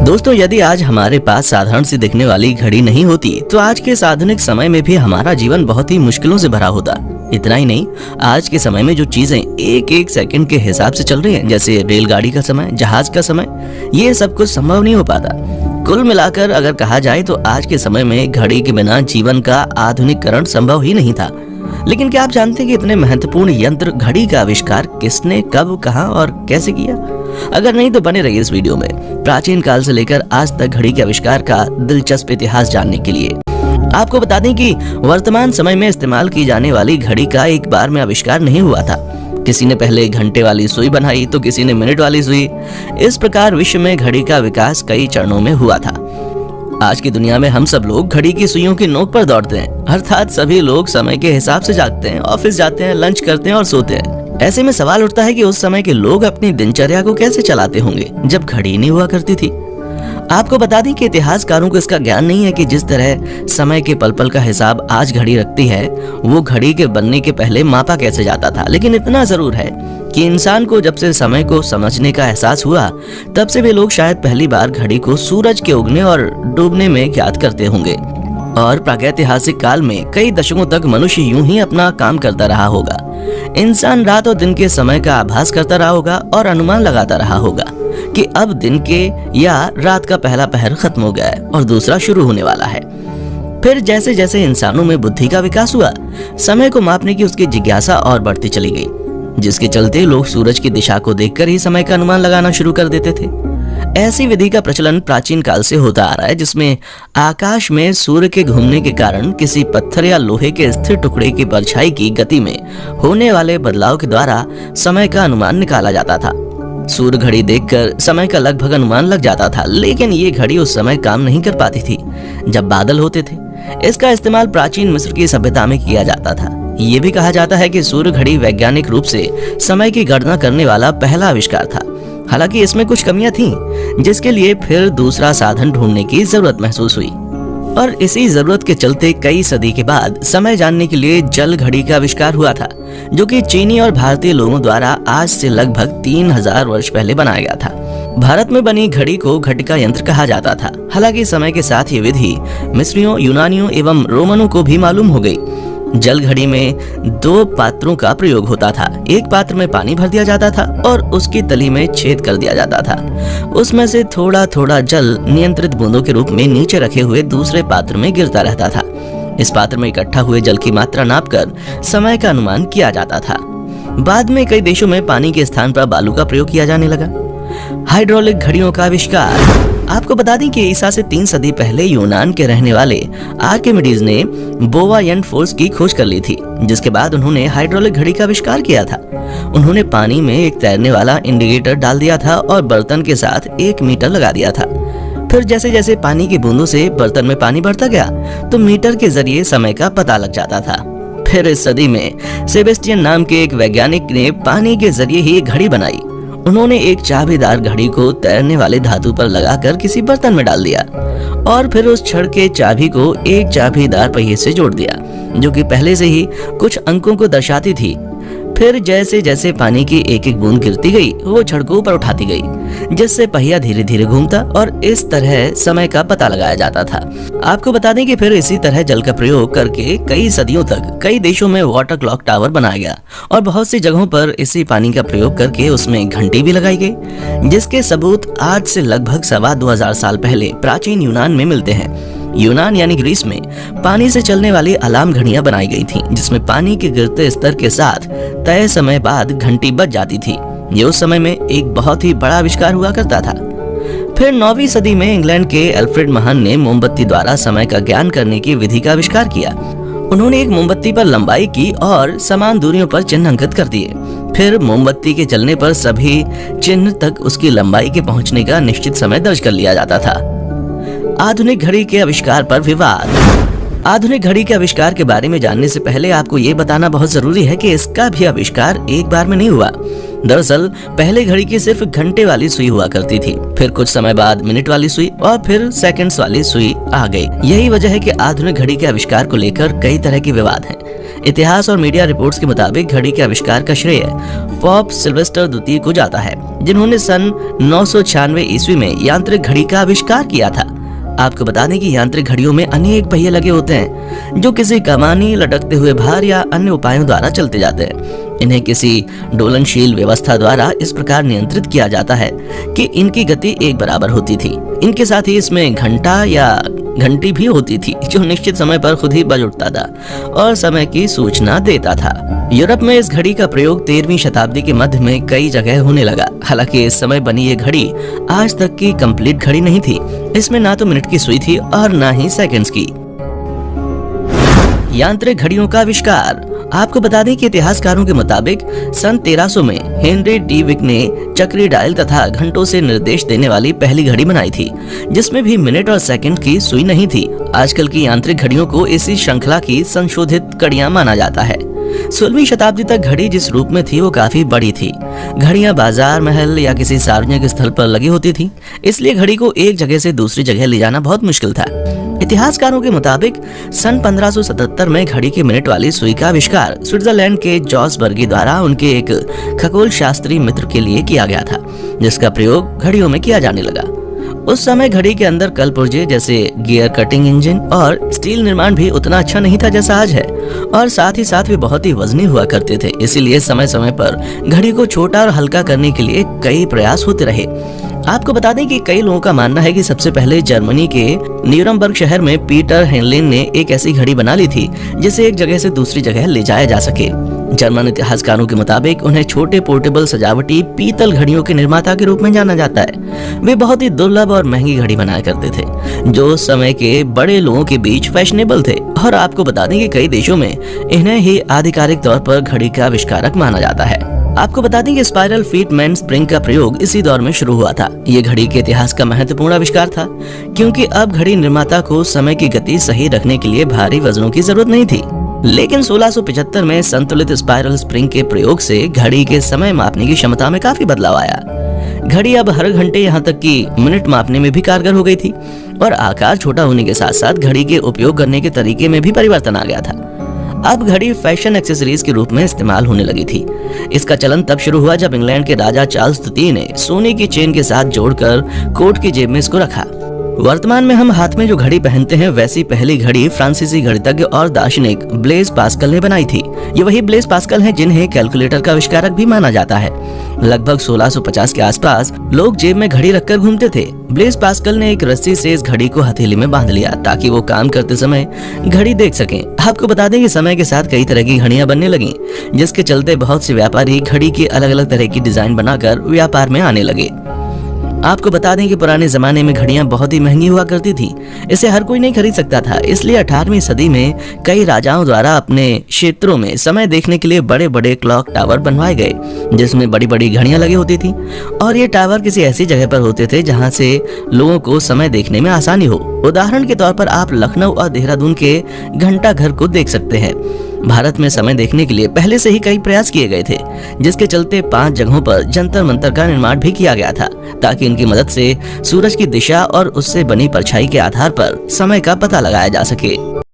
दोस्तों, यदि आज हमारे पास साधारण सी दिखने वाली घड़ी नहीं होती तो आज के इस आधुनिक समय में भी हमारा जीवन बहुत ही मुश्किलों से भरा होता। इतना ही नहीं, आज के समय में जो चीजें एक एक सेकंड के हिसाब से चल रही हैं, जैसे रेलगाड़ी का समय, जहाज का समय, ये सब कुछ संभव नहीं हो पाता। कुल मिलाकर अगर कहा जाए तो आज के समय में घड़ी के बिना जीवन का आधुनिकीकरण संभव ही नहीं था। लेकिन क्या आप जानते हैं कि इतने महत्वपूर्ण यंत्र घड़ी का आविष्कार किसने, कब, कहां और कैसे किया? अगर नहीं तो बने रहिए इस वीडियो में प्राचीन काल से लेकर आज तक घड़ी के आविष्कार का दिलचस्प इतिहास जानने के लिए। आपको बता दें कि वर्तमान समय में इस्तेमाल की जाने वाली घड़ी का एक बार में आविष्कार नहीं हुआ था। किसी ने पहले घंटे वाली सुई बनाई तो किसी ने मिनट वाली सुई। इस प्रकार विश्व में घड़ी का विकास कई चरणों में हुआ था। आज की दुनिया में हम सब लोग घड़ी की सुइयों की नोक पर दौड़ते हैं, अर्थात सभी लोग समय के हिसाब से जागते हैं, ऑफिस जाते हैं, लंच करते हैं और सोते हैं। ऐसे में सवाल उठता है कि उस समय के लोग अपनी दिनचर्या को कैसे चलाते होंगे जब घड़ी नहीं हुआ करती थी। आपको बता दें कि इतिहासकारों को इसका ज्ञान नहीं है कि जिस तरह समय के पल पल का हिसाब आज घड़ी रखती है, वो घड़ी के बनने के पहले मापा कैसे जाता था। लेकिन इतना जरूर है कि इंसान को जब से समय को समझने का एहसास हुआ, तब से वे लोग शायद पहली बार घड़ी को सूरज के उगने और डूबने में ज्ञात करते होंगे। और प्रागैतिहासिक काल में कई दशकों तक मनुष्य यूं ही अपना काम करता रहा होगा। इंसान रात और दिन के समय का आभास करता रहा होगा और अनुमान लगाता रहा होगा कि अब दिन के या रात का पहला पहर खत्म हो गया है और दूसरा शुरू होने वाला है। फिर जैसे जैसे इंसानों में बुद्धि का विकास हुआ, समय को मापने की उसकी जिज्ञासा और बढ़ती चली गई, जिसके चलते लोग सूरज की दिशा को देखकर ही समय का अनुमान लगाना शुरू कर देते थे। ऐसी विधि का प्रचलन प्राचीन काल से होता आ रहा है, जिसमें आकाश में सूर्य के घूमने के कारण किसी पत्थर या लोहे के स्थिर टुकड़े की परछाई की गति में होने वाले बदलाव के द्वारा समय का अनुमान निकाला जाता था। सूर्य घड़ी देखकर समय का लगभग अनुमान लग जाता था, लेकिन ये घड़ी उस समय काम नहीं कर पाती थी जब बादल होते थे। इसका इस्तेमाल प्राचीन मिस्र की सभ्यता में किया जाता था। ये भी कहा जाता है कि सूर्य घड़ी वैज्ञानिक रूप से समय की गणना करने वाला पहला आविष्कार था। हालांकि इसमें कुछ कमियां थीं, जिसके लिए फिर दूसरा साधन ढूंढने की जरूरत महसूस हुई। और इसी जरूरत के चलते कई सदी के बाद समय जानने के लिए जल घड़ी का आविष्कार हुआ था, जो कि चीनी और भारतीय लोगों द्वारा आज से लगभग 3000 वर्ष पहले बनाया गया था। भारत में बनी घड़ी को घटिका यंत्र कहा जाता था। हालांकि समय के साथ ये विधि मिस्रियों, यूनानियों एवं रोमनों को भी मालूम हो गई। जल घड़ी में 2 पात्रों का प्रयोग होता था। एक पात्र में पानी भर दिया जाता था और उसकी तली में छेद कर दिया जाता था। उसमें से थोड़ा थोड़ा जल नियंत्रित बूंदों के रूप में नीचे रखे हुए दूसरे पात्र में गिरता रहता था। इस पात्र में इकट्ठा हुए जल की मात्रा नापकर समय का अनुमान किया जाता था। बाद में कई देशों में पानी के स्थान पर बालू का प्रयोग किया जाने लगा। हाइड्रोलिक घड़ियों का आविष्कार। आपको बता दें कि ईसा से 3 सदी पहले यूनान के रहने वाले आर्किमिडीज ने बोवायंट फोर्स की खोज कर ली थी, जिसके बाद उन्होंने हाइड्रोलिक घड़ी का आविष्कार किया था। उन्होंने पानी में एक तैरने वाला इंडिकेटर डाल दिया था और बर्तन के साथ 1 मीटर लगा दिया था। फिर जैसे जैसे पानी की बूंदों से बर्तन में पानी बढ़ता गया तो मीटर के जरिए समय का पता लग जाता था। फिर इस सदी में सेबेस्टियन नाम के एक वैज्ञानिक ने पानी के जरिए ही एक घड़ी बनाई। उन्होंने एक चाबीदार घड़ी को तैरने वाले धातु पर लगाकर किसी बर्तन में डाल दिया और फिर उस छड़ के चाबी को एक चाबीदार पहिए से जोड़ दिया, जो कि पहले से ही कुछ अंकों को दर्शाती थी। फिर जैसे जैसे पानी की एक एक बूंद गिरती गई, वो छड़ को ऊपर उठाती गई, जिससे पहिया धीरे धीरे घूमता और इस तरह समय का पता लगाया जाता था। आपको बता दें कि फिर इसी तरह जल का प्रयोग करके कई सदियों तक कई देशों में वाटर क्लॉक टावर बनाया गया और बहुत सी जगहों पर इसी पानी का प्रयोग करके उसमें घंटी भी लगाई गई, जिसके सबूत आज से लगभग 2500 साल पहले प्राचीन यूनान में मिलते हैं। यूनान यानी ग्रीस में पानी से चलने वाली अलार्म घड़ियां बनाई गई थीं, जिसमें पानी के गिरते स्तर के साथ तय समय बाद घंटी बज जाती थी। ये उस समय में एक बहुत ही बड़ा आविष्कार हुआ करता था। फिर 9वीं सदी में इंग्लैंड के एल्फ्रेड महान ने मोमबत्ती द्वारा समय का ज्ञान करने की विधि का आविष्कार किया। उन्होंने एक मोमबत्ती पर लंबाई की और समान दूरियों पर चिन्ह अंकित कर दिए। फिर मोमबत्ती के जलने पर सभी चिन्ह तक उसकी लंबाई के पहुंचने का निश्चित समय दर्ज कर लिया जाता था। आधुनिक घड़ी के आविष्कार पर विवाद। आधुनिक घड़ी के आविष्कार के बारे में जानने से पहले आपको ये बताना बहुत जरूरी है कि इसका भी आविष्कार एक बार में नहीं हुआ। दरअसल पहले घड़ी की सिर्फ घंटे वाली सुई हुआ करती थी, फिर कुछ समय बाद मिनट वाली सुई और फिर सेकंड्स वाली सुई आ गई। यही वजह है कि आधुनिक घड़ी के आविष्कार को लेकर कई तरह के विवाद हैं। इतिहास और मीडिया रिपोर्ट्स के मुताबिक घड़ी के आविष्कार का श्रेय पोप सिल्वेस्टर द्वितीय को जाता है, जिन्होंने सन 996 ईस्वी में यांत्रिक घड़ी का आविष्कार किया था। आपको बता दें कि यांत्रिक घड़ियों में अनेक पहिए लगे होते हैं जो किसी कमानी, लटकते हुए भार या अन्य उपायों द्वारा चलते जाते हैं। इन्हें किसी डोलनशील व्यवस्था द्वारा इस प्रकार नियंत्रित किया जाता है कि इनकी गति एक बराबर होती थी। इनके साथ ही इसमें घंटा या घंटी भी होती थी जो निश्चित समय पर खुद ही बज उठता था और समय की सूचना देता था। यूरोप में इस घड़ी का प्रयोग 13वीं शताब्दी के मध्य में कई जगह होने लगा। हालांकि इस समय बनी ये घड़ी आज तक की कंप्लीट घड़ी नहीं थी। इसमें ना तो मिनट की सुई थी और ना ही सेकंड्स की। यांत्रिक घड़ियों का आविष्कार। आपको बता दें कि इतिहासकारों के मुताबिक सन 1300 में हेनरी डी विक ने चक्रीय डायल तथा घंटों से निर्देश देने वाली पहली घड़ी बनाई थी, जिसमें भी मिनट और सेकंड की सुई नहीं थी। आजकल की यांत्रिक घड़ियों को इसी श्रृंखला की संशोधित कड़ियां माना जाता है। 16वीं शताब्दी तक घड़ी जिस रूप में थी वो काफी बड़ी थी। घड़ियां बाजार, महल या किसी सार्वजनिक स्थल पर लगी होती थी, इसलिए घड़ी को एक जगह से दूसरी जगह ले जाना बहुत मुश्किल था। इतिहासकारों के मुताबिक सन 1577 में घड़ी की मिनट वाली सुई का आविष्कार स्विट्जरलैंड के जॉस बर्गी द्वारा उनके एक खगोल शास्त्री मित्र के लिए किया गया था, जिसका प्रयोग घड़ियों में किया जाने लगा। उस समय घड़ी के अंदर कल पुर्जे जैसे गियर कटिंग इंजन और स्टील निर्माण भी उतना अच्छा नहीं था जैसा आज है, और साथ ही साथ वे बहुत ही वजनी हुआ करते थे। इसीलिए समय समय पर घड़ी को छोटा और हल्का करने के लिए कई प्रयास होते रहे। आपको बता दें कि कई लोगों का मानना है कि सबसे पहले जर्मनी के न्यूरमबर्ग शहर में पीटर हेनलिन ने एक ऐसी घड़ी बना ली थी जिसे एक जगह से दूसरी जगह ले जाया जा सके। जर्मन इतिहासकारों के मुताबिक उन्हें छोटे पोर्टेबल सजावटी पीतल घड़ियों के निर्माता के रूप में जाना जाता है। वे बहुत ही दुर्लभ और महंगी घड़ी बनाया करते थे जो समय के बड़े लोगों के बीच फैशनेबल थे, और आपको बता दें कि कई देशों में इन्हें ही आधिकारिक तौर पर घड़ी का आविष्कारक माना जाता है। आपको बता दें कि स्पाइरल फीट मैन स्प्रिंग का प्रयोग इसी दौर में शुरू हुआ था। ये घड़ी के इतिहास का महत्वपूर्ण आविष्कार था, क्योंकि अब घड़ी निर्माता को समय की गति सही रखने के लिए भारी वजनों की जरूरत नहीं थी। लेकिन 1675 में संतुलित स्पाइरल स्प्रिंग के प्रयोग से घड़ी के समय मापने की क्षमता में काफी बदलाव आया। घड़ी अब हर घंटे यहाँ तक कि मिनट मापने में भी कारगर हो गई थी, और आकार छोटा होने के साथ साथ घड़ी के उपयोग करने के तरीके में भी परिवर्तन आ गया था। अब घड़ी फैशन एक्सेसरीज के रूप में इस्तेमाल होने लगी थी। इसका चलन तब शुरू हुआ जब इंग्लैंड के राजा चार्ल्स द्वितीय ने सोने की चेन के साथ जोड़कर कोट की जेब में इसको रखा। वर्तमान में हम हाथ में जो घड़ी पहनते हैं वैसी पहली घड़ी फ्रांसीसी गणितज्ञ और दार्शनिक ब्लेज पास्कल ने बनाई थी। ये वही ब्लेज पास्कल हैं जिन्हें कैलकुलेटर का आविष्कारक भी माना जाता है। लगभग 1650 के आसपास लोग जेब में घड़ी रखकर घूमते थे। ब्लेज पास्कल ने एक रस्सी से इस घड़ी को हथेली में बांध लिया ताकि वो काम करते समय घड़ी देख सकें। आपको बता दें कि समय के साथ कई तरह की घड़ियां बनने लगी, जिसके चलते बहुत से व्यापारी घड़ी की अलग अलग तरह की डिजाइन बनाकर व्यापार में आने लगे। आपको बता दें कि पुराने जमाने में घड़ियां बहुत ही महंगी हुआ करती थी, इसे हर कोई नहीं खरीद सकता था। इसलिए 18वीं सदी में कई राजाओं द्वारा अपने क्षेत्रों में समय देखने के लिए बड़े बड़े क्लॉक टावर बनवाए गए, जिसमें बड़ी बड़ी घड़ियां लगी होती थी, और ये टावर किसी ऐसी जगह पर होते थे जहां से लोगों को समय देखने में आसानी हो। उदाहरण के तौर पर आप लखनऊ और देहरादून के घंटा घर को देख सकते हैं। भारत में समय देखने के लिए पहले से ही कई प्रयास किए गए थे, जिसके चलते 5 जगहों पर जंतर मंतर का निर्माण भी किया गया था, ताकि इनकी मदद से सूरज की दिशा और उससे बनी परछाई के आधार पर समय का पता लगाया जा सके।